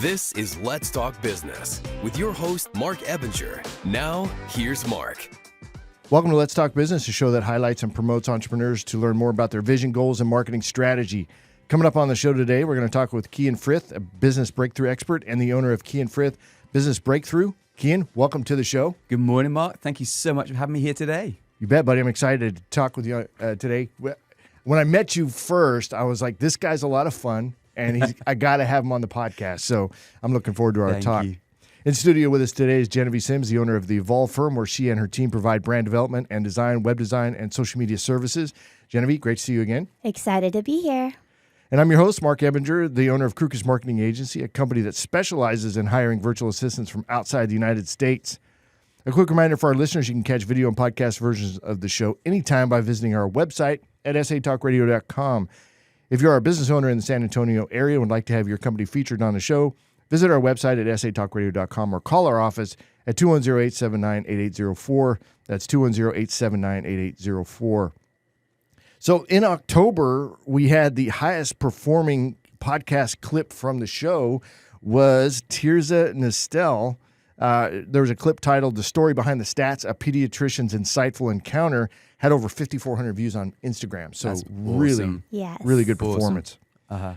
This is Let's Talk Business with your host, Marc Ebinger. Now, here's Marc. Welcome to Let's Talk Business, a show that highlights and promotes entrepreneurs to learn more about their vision, goals, and marketing strategy. Coming up on the show today, we're going to talk with Kyan Frith, a business breakthrough expert and the owner of Kyan Frith Business Breakthrough. Kyan, welcome to the show. Good morning, Marc. Thank you so much for having me here today. You bet, buddy. I'm excited to talk with you today. When I met you first, I was like, this guy's a lot of fun, and I got to have him on the podcast. So I'm looking forward to our talk. You. In studio with us today is Jenevy Sims, the owner of the Evolve firm, where she and her team provide brand development and design, web design, and social media services. Jenevy, great to see you again. Excited to be here. And I'm your host, Marc Ebinger, the owner of Krukus Marketing Agency, a company that specializes in hiring virtual assistants from outside the United States. A quick reminder for our listeners, you can catch video and podcast versions of the show anytime by visiting our website at satalkradio.com. If you're a business owner in the San Antonio area and would like to have your company featured on the show, visit our website at satalkradio.com or call our office at 210-879-8804. That's 210-879-8804. So in October, we had the highest performing podcast clip from the show was Tirza Nestel. There was a clip titled "The Story Behind the Stats, A Pediatrician's Insightful Encounter," had over 5,400 views on Instagram. So That's really, awesome. Yes. really good performance. Uh-huh.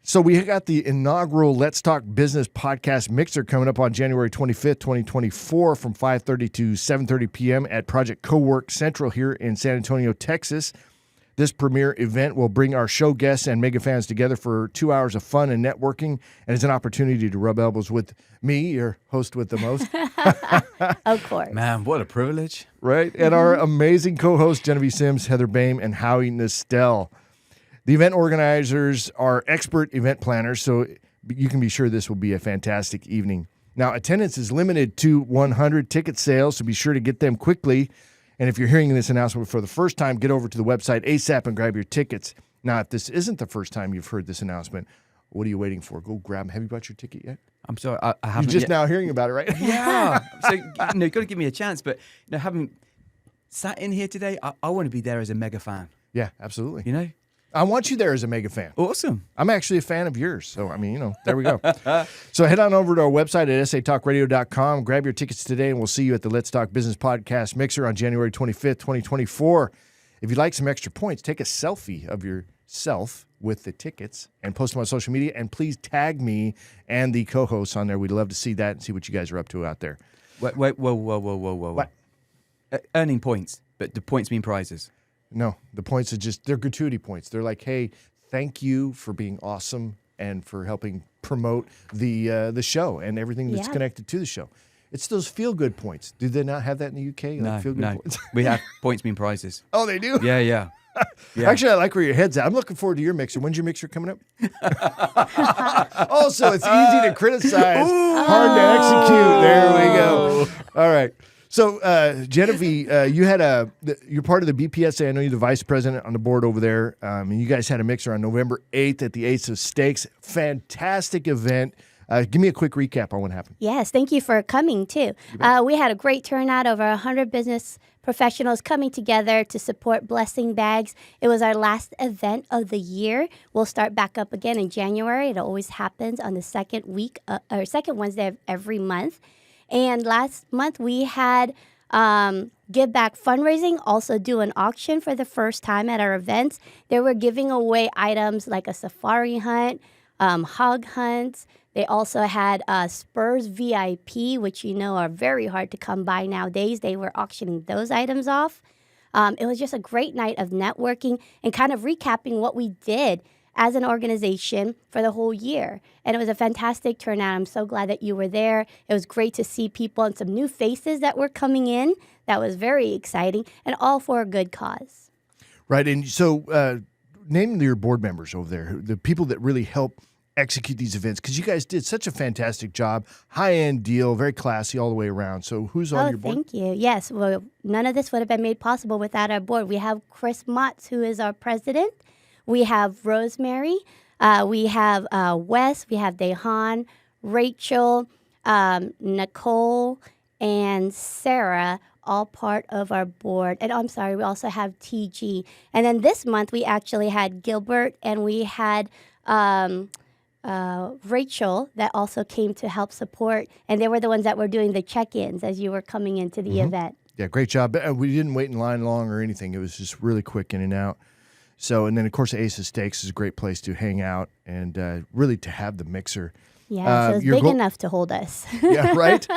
So we got the inaugural Let's Talk Business podcast mixer coming up on January 25th, 2024 from 5:30 to 7:30 p.m. at Project Cowork Central here in San Antonio, Texas. This premier event will bring our show guests and mega fans together for 2 hours of fun and networking, and it's an opportunity to rub elbows with me, your host with the most. Of course. Man, what a privilege. Right? And our amazing co-hosts, Jenevy Sims, Heather Boehm, and Howie Nestel. The event organizers are expert event planners, so you can be sure this will be a fantastic evening. Now, attendance is limited to 100 ticket sales, so be sure to get them quickly. And if you're hearing this announcement for the first time, get over to the website ASAP and grab your tickets. Now, if this isn't the first time you've heard this announcement, what are you waiting for? Go grab them. Have you bought your ticket yet? I'm sorry, I haven't You're just yet. now hearing about it, right? Yeah. So, you've got to give me a chance. But, having sat in here today, I want to be there as a mega fan, Yeah, absolutely. you know? I want you there as a mega fan. Awesome. I'm actually a fan of yours. So, there we go. So head on over to our website at satalkradio.com. Grab your tickets today, and we'll see you at the Let's Talk Business Podcast Mixer on January 25th, 2024. If you'd like some extra points, take a selfie of yourself with the tickets and post them on social media. And please tag me and the co-hosts on there. We'd love to see that and see what you guys are up to out there. Whoa. What? Earning points, but the points mean prizes. No, the points are they're gratuity points. They're like, hey, thank you for being awesome and for helping promote the show and everything that's connected to the show. It's those feel-good points. Do they not have that in the UK? No, feel-good points? We have points mean prizes. Oh, they do? Yeah. Yeah. Actually, I like where your head's at. I'm looking forward to your mixer. When's your mixer coming up? Oh, so it's easy to criticize, hard to execute. There we go. All right. So, Jenevy, you're part of the BPSA. I know you're the vice president on the board over there. And you guys had a mixer on November 8th at the Ace of Steaks. Fantastic event. Give me a quick recap on what happened. Yes, thank you for coming, too. We had a great turnout, over 100 business professionals coming together to support Blessing Bags. It was our last event of the year. We'll start back up again in January. It always happens on the second Wednesday of every month. And last month we had Give Back Fundraising also do an auction for the first time at our events. They were giving away items like a safari hunt, hog hunts. They also had Spurs VIP, which are very hard to come by nowadays. They were auctioning those items off. It was just a great night of networking and kind of recapping what we did as an organization for the whole year. And it was a fantastic turnout. I'm so glad that you were there. It was great to see people and some new faces that were coming in. That was very exciting, and all for a good cause. Right. And so name your board members over there, the people that really help execute these events, because you guys did such a fantastic job, high-end deal, very classy all the way around. So who's on your board? Thank you. Yes, well, none of this would have been made possible without our board. We have Chris Motz, who is our president. We have Rosemary. We have Wes. We have Dehan, Rachel, Nicole, and Sarah, all part of our board. And I'm sorry, we also have TG. And then this month, we actually had Gilbert, and we had Rachel that also came to help support, and they were the ones that were doing the check-ins as you were coming into the event. Yeah, great job. We didn't wait in line long or anything. It was just really quick in and out. So, and then, of course, Ace of Steaks is a great place to hang out and really to have the mixer. Yeah, so it's big enough to hold us. Yeah, right?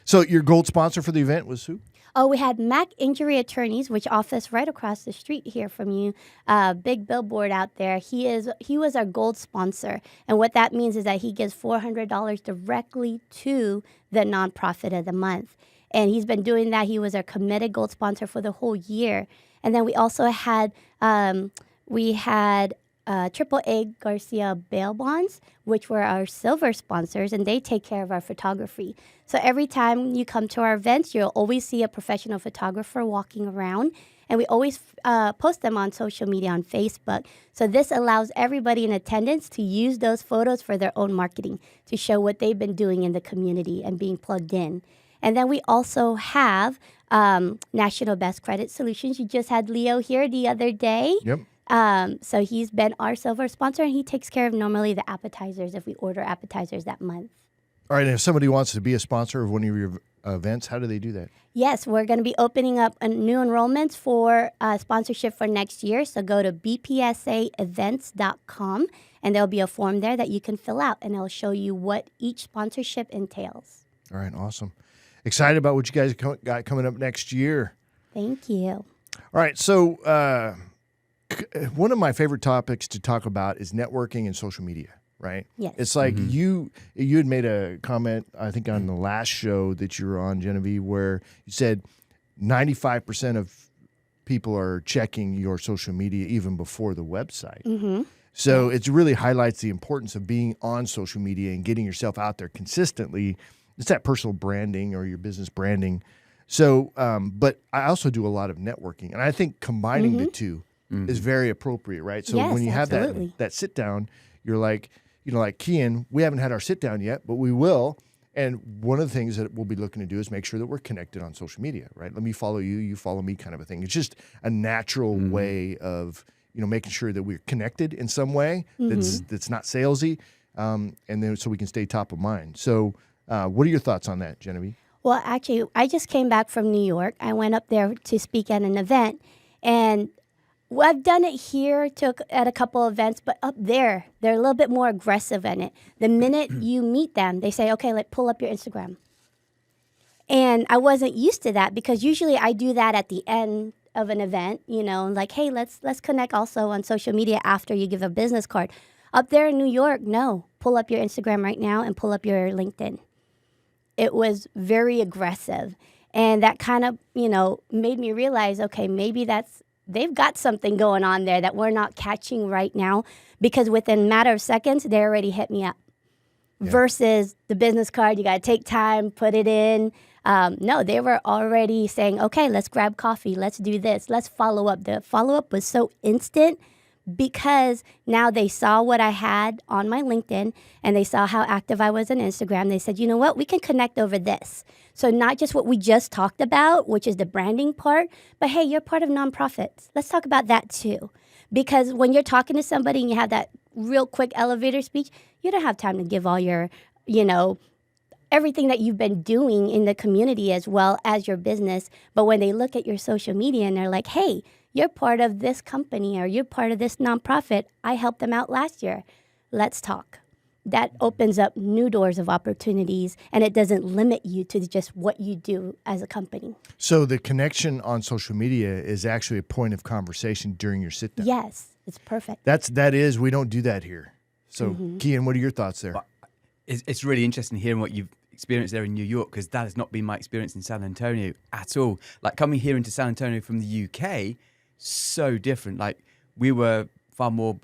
So your gold sponsor for the event was who? Oh, we had Mac Injury Attorneys, which office right across the street here from you. Big billboard out there. He was our gold sponsor, and what that means is that he gives $400 directly to the nonprofit of the month, and he's been doing that. He was our committed gold sponsor for the whole year, and then we also had AAA Garcia bail bonds, which were our silver sponsors, and they take care of our photography. So every time you come to our events, you'll always see a professional photographer walking around, and we always post them on social media on Facebook. So this allows everybody in attendance to use those photos for their own marketing, to show what they've been doing in the community and being plugged in. And then we also have National Best Credit Solutions. You just had Leo here the other day. Yep. So he's been our silver sponsor, and he takes care of normally the appetizers if we order appetizers that month. All right, and if somebody wants to be a sponsor of one of your events, how do they do that? Yes, we're going to be opening up new enrollments for sponsorship for next year. So go to bpsaevents.com, and there'll be a form there that you can fill out, and it'll show you what each sponsorship entails. All right, awesome. Excited about what you guys got coming up next year. Thank you. All right, so one of my favorite topics to talk about is networking and social media, right? Yes. It's like you had made a comment, I think, on the last show that you were on, Jenevy, where you said 95% of people are checking your social media even before the website. Mm-hmm. So it really highlights the importance of being on social media and getting yourself out there consistently. It's that personal branding or your business branding. So, but I also do a lot of networking, and I think combining the two is very appropriate, right? So Yes, when you have absolutely. that sit down, you're like, like Kyan, we haven't had our sit down yet, but we will. And one of the things that we'll be looking to do is make sure that we're connected on social media, right? Let me follow you, you follow me, kind of a thing. It's just a natural way of making sure that we're connected in some way that's not salesy, and then so we can stay top of mind. So, what are your thoughts on that, Jenevy? Well, actually, I just came back from New York. I went up there to speak at an event, and I've done it here at a couple events, but up there, they're a little bit more aggressive in it. The minute you meet them, they say, okay, pull up your Instagram. And I wasn't used to that because usually I do that at the end of an event, like, hey, let's connect also on social media after you give a business card. Up there in New York, no, pull up your Instagram right now and pull up your LinkedIn. It was very aggressive. And that kind of, made me realize, okay, maybe they've got something going on there that we're not catching right now, because within a matter of seconds, they already hit me up. Yeah. Versus the business card, you got to take time, put it in. No, they were already saying, okay, let's grab coffee. Let's do this. Let's follow up. The follow-up was so instant because now they saw what I had on my LinkedIn and they saw how active I was on Instagram. They said, you know what, we can connect over this. So not just what we just talked about, which is the branding part, but hey, you're part of nonprofits. Let's talk about that too. Because when you're talking to somebody and you have that real quick elevator speech, you don't have time to give all your, everything that you've been doing in the community as well as your business. But when they look at your social media and they're like, hey, you're part of this company or you're part of this nonprofit. I helped them out last year. Let's talk. That opens up new doors of opportunities, and it doesn't limit you to just what you do as a company. So the connection on social media is actually a point of conversation during your sit down. Yes, it's perfect. We don't do that here. So Kyan, what are your thoughts there? It's really interesting hearing what you've experienced there in New York, because that has not been my experience in San Antonio at all. Like coming here into San Antonio from the UK, so different. Like we were far more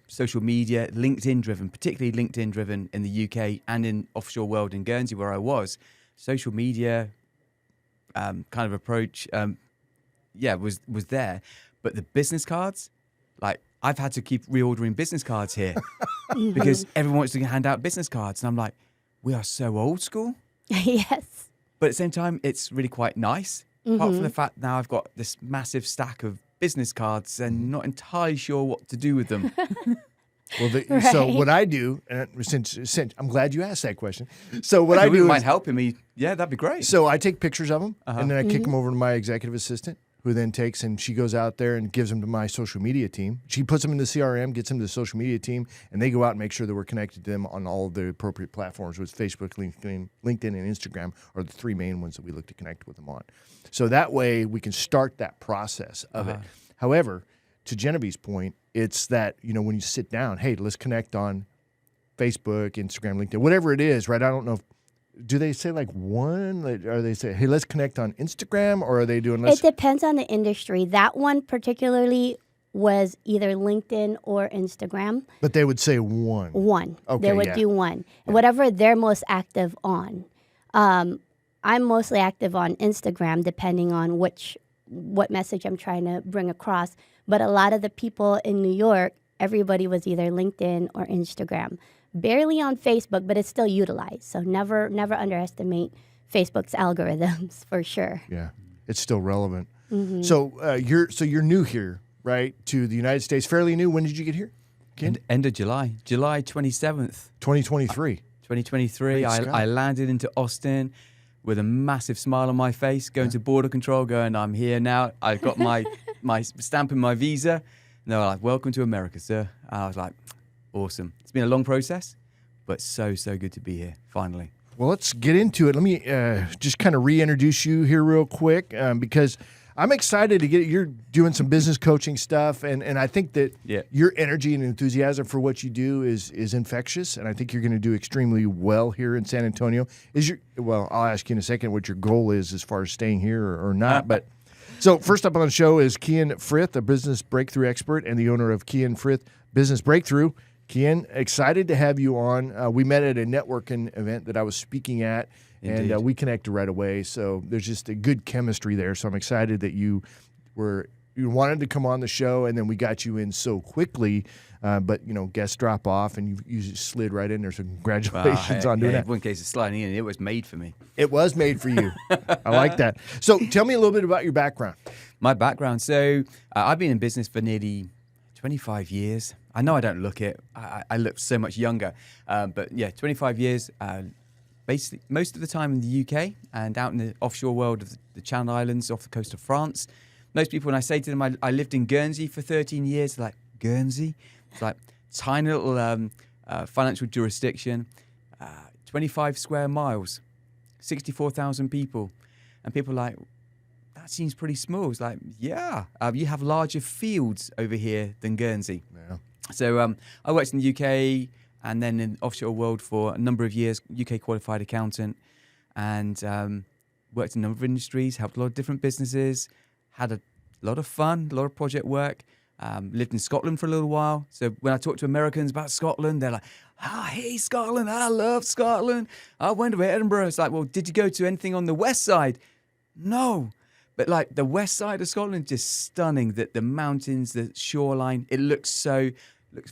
social media, LinkedIn driven, particularly LinkedIn driven in the UK and in offshore world in Guernsey where I was. Social media kind of approach, was there. But the business cards, like I've had to keep reordering business cards here because everyone wants to hand out business cards. And I'm like, we are so old school. Yes. But at the same time, it's really quite nice. Apart from the fact now I've got this massive stack of business cards and not entirely sure what to do with them. Well, so Right. what I do, and since I'm glad you asked that question. So what I If we do might is, help him. Yeah, that'd be great. so I take pictures of them, and then I kick Mm-hmm. them over to my executive assistant, who then takes and she goes out there and gives them to my social media team. She puts them in the CRM, gets them to the social media team, and they go out and make sure that we're connected to them on all of the appropriate platforms, which Facebook, LinkedIn, and Instagram are the three main ones that we look to connect with them on. So that way we can start that process of it. However, to Geneviev's point, it's that, when you sit down, hey, let's connect on Facebook, Instagram, LinkedIn, whatever it is, right? I don't know if, do they say like one? Or they say, hey, let's connect on Instagram, or are they doing It depends on the industry. That one particularly was either LinkedIn or Instagram. But they would say one. One. Okay, They would yeah. do one. Whatever they're most active on. I'm mostly active on Instagram, depending on what message I'm trying to bring across. But a lot of the people in New York, everybody was either LinkedIn or Instagram. Barely on Facebook, but it's still utilized. So never underestimate Facebook's algorithms for sure. Yeah, it's still relevant. So you're new here, right, to the United States, fairly new. When did you get here? End of July 27th. 2023. 2023, Great Scott. I landed into Austin with a massive smile on my face, going to border control, going, I'm here now. I got my stamp in my visa. And they were like, welcome to America, sir. And I was like, awesome. It's been a long process, but so good to be here, finally. Well, let's get into it. Let me just kind of reintroduce you here real quick because I'm excited to get you're doing some business coaching stuff, and I think that your energy and enthusiasm for what you do is infectious, and I think you're going to do extremely well here in San Antonio. Well, I'll ask you in a second what your goal is as far as staying here or not, but so first up on the show is Kyan Frith, a business breakthrough expert and the owner of Kyan Frith Business Breakthrough. Kyan, excited to have you on. We met at a networking event that I was speaking at, Indeed. and we connected right away. So there's just a good chemistry there. So I'm excited that you wanted to come on the show, and then we got you in so quickly. But guests drop off, and you just slid right in there. So congratulations on doing that. One case of sliding in, it was made for me. It was made for you. I like that. So tell me a little bit about your background. My background. So I've been in business for nearly 25 years. I know I don't look it. I look so much younger. But yeah, 25 years, basically most of the time in the UK and out in the offshore world of the Channel Islands off the coast of France. Most people, when I say to them, I lived in Guernsey for 13 years, they're like, Guernsey? It's like tiny little financial jurisdiction, 25 square miles, 64,000 people. And people are like, that seems pretty small. It's like, yeah, you have larger fields over here than Guernsey. Yeah. So I worked in the UK and then in the offshore world for a number of years, UK qualified accountant, and worked in a number of industries, helped a lot of different businesses, had a lot of fun, a lot of project work, lived in Scotland for a little while. So when I talk to Americans about Scotland, they're like, hey, Scotland, I love Scotland. I went to Edinburgh. It's like, well, did you go to anything on the west side? No. But like the west side of Scotland, just stunning. The mountains, the shoreline, it looks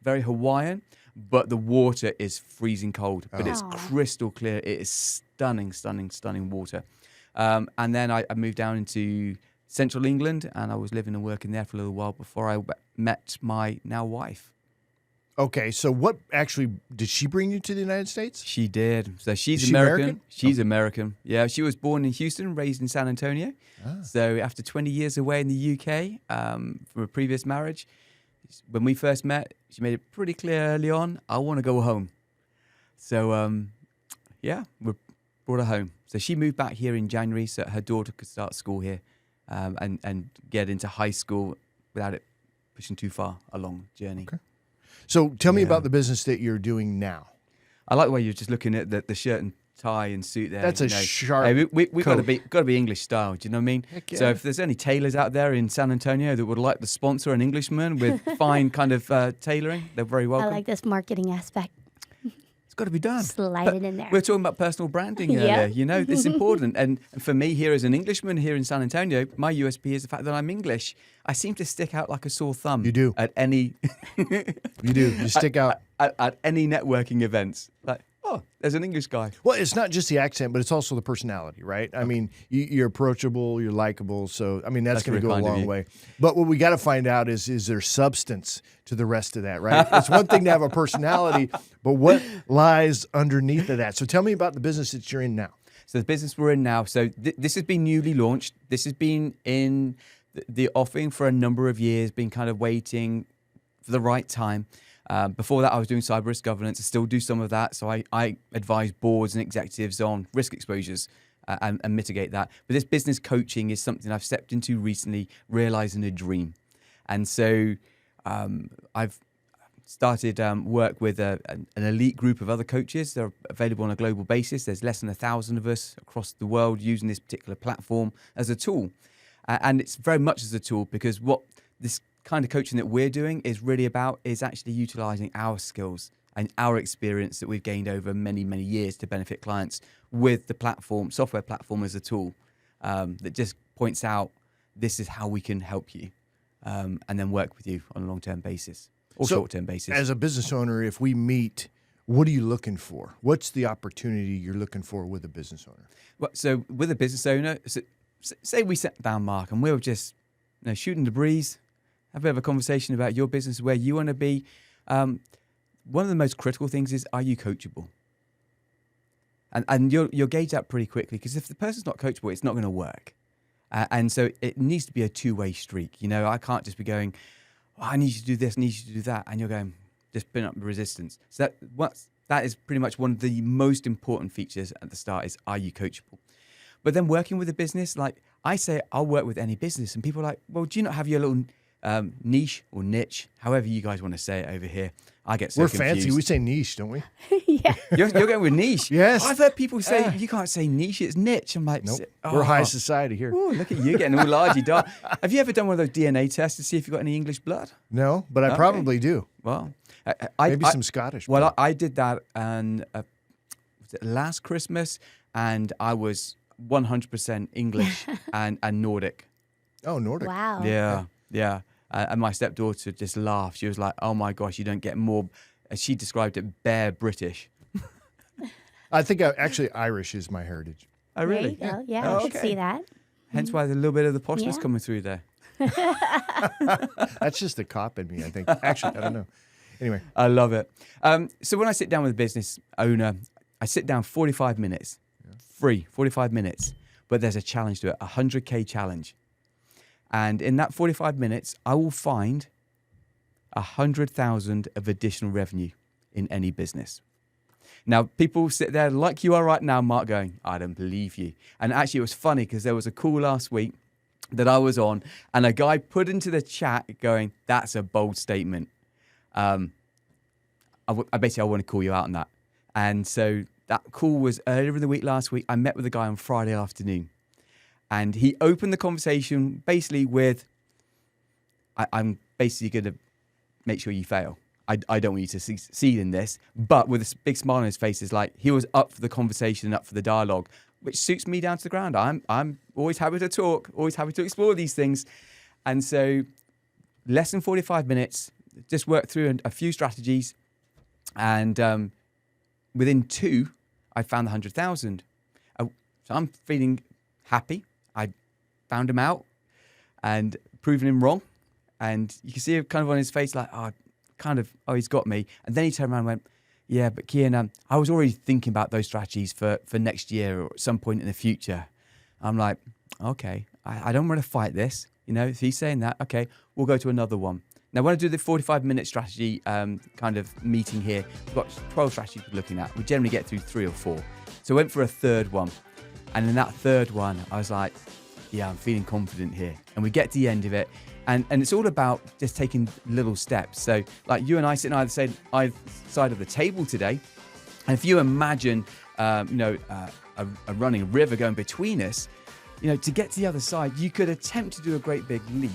very Hawaiian, but the water is freezing cold. But it's crystal clear. It is stunning, stunning, stunning water. And then I moved down into central England, and I was living and working there for a little while before I met my now wife. Okay, so what actually did she bring you to the United States? She did. So she's Is she American. American? She's American. Yeah, she was born in Houston, raised in San Antonio. So after 20 years away in the UK from a previous marriage, when we first met, she made it pretty clear early on, I want to go home. So, we brought her home. So she moved back here in January so her daughter could start school here and get into high school without it pushing too far along the journey. Okay. So tell me about the business that you're doing now. I like the way you're just looking at the shirt and tie and suit there. That's a sharp Hey, we got coat. to be English style. Do you know what I mean? Heck yeah. So if there's any tailors out there in San Antonio that would like to sponsor an Englishman with fine kind of tailoring, they're very welcome. I like this marketing aspect. It's got to be done. Slide it in there. We're talking about personal branding Yeah. earlier. It's important. And for me here as an Englishman here in San Antonio, my USP is the fact that I'm English. I seem to stick out like a sore thumb. You do. At any You do. You stick out. at any networking events. Like, oh, there's an English guy. Well, it's not just the accent, but it's also the personality, right? I mean, you're approachable, you're likable, so I mean that's going to go a very kind of long you. way. But what we got to find out is there substance to the rest of that, right? It's one thing to have a personality, but what lies underneath of that? So tell me about the business that you're in now. So the business we're in now, so this has been newly launched. This has been in the offing for a number of years, been kind of waiting for the right time. Before that, I was doing cyber risk governance. I still do some of that. So I advise boards and executives on risk exposures and mitigate that. But this business coaching is something I've stepped into recently, realizing a dream. And so I've started work with an elite group of other coaches. They're available on a global basis. There's less than 1,000 of us across the world using this particular platform as a tool. And it's very much as a tool because what this kind of coaching that we're doing is really about is actually utilizing our skills and our experience that we've gained over many, many years to benefit clients with the platform, software platform as a tool that just points out this is how we can help you and then work with you on a long-term basis or short-term basis. As a business owner, if we meet, what are you looking for? What's the opportunity you're looking for with a business owner? Well, so with a business owner, say we sat down, Mark, and we were just shooting the breeze, have a bit of a conversation about your business, where you want to be. One of the most critical things is, are you coachable? And you'll gauge that pretty quickly, because if the person's not coachable, it's not going to work. And so it needs to be a two-way streak. I can't just be going, I need you to do this, I need you to do that. And you're going, just pin up the resistance. So that is pretty much one of the most important features at the start is, are you coachable? But then working with a business, like I say, I'll work with any business. And people are like, well, do you not have your little niche or niche, however you guys want to say it over here? I get so confused. We're fancy. We say niche, don't we? Yeah. You're going with niche. Yes. I've heard people say you can't say niche, it's niche. I'm like, Nope. We're high society here. Ooh, look at you getting all largy. Have you ever done one of those DNA tests to see if you've got any English blood? No, but I probably do. Well, Maybe some Scottish. Well, I did that was it last Christmas, and I was 100% English and Nordic. Oh, Nordic. Wow. Yeah. And my stepdaughter just laughed. She was like, oh my gosh, you don't get more. She described it bare British. I think actually Irish is my heritage. Oh, really? There you go. Yeah, Oh, I could okay. see that. Hence why there's a little bit of the poshness Yeah. coming through there. That's just the cop in me, I think. Actually, I don't know. Anyway. I love it. So when I sit down with a business owner, I sit down 45 minutes, free, 45 minutes. But there's a challenge to it, a 100K challenge. And in that 45 minutes, I will find 100,000 of additional revenue in any business. Now, people sit there like you are right now, Mark, going, I don't believe you. And actually, it was funny because there was a call last week that I was on, and a guy put into the chat going, that's a bold statement. I basically want to call you out on that. And so that call was earlier in the week last week. I met with a guy on Friday afternoon. And he opened the conversation basically with, I'm basically going to make sure you fail. I don't want you to succeed in this. But with a big smile on his face, is like he was up for the conversation and up for the dialogue, which suits me down to the ground. I'm always happy to talk, always happy to explore these things. And so less than 45 minutes, just worked through a few strategies. And within 2, I found the 100,000. So I'm feeling happy. I found him out and proven him wrong. And you can see it kind of on his face, like, he's got me. And then he turned around and went, yeah, but Kyan, I was already thinking about those strategies for next year or at some point in the future. I'm like, okay, I don't want to fight this. If he's saying that, okay, we'll go to another one. Now, when I do the 45-minute strategy kind of meeting here, we've got 12 strategies we're looking at. We generally get through 3 or 4. So I went for a third one. And in that third one, I was like, yeah, I'm feeling confident here. And we get to the end of it. And it's all about just taking little steps. So like you and I sitting either side of the table today. And if you imagine, a running river going between us, to get to the other side, you could attempt to do a great big leap.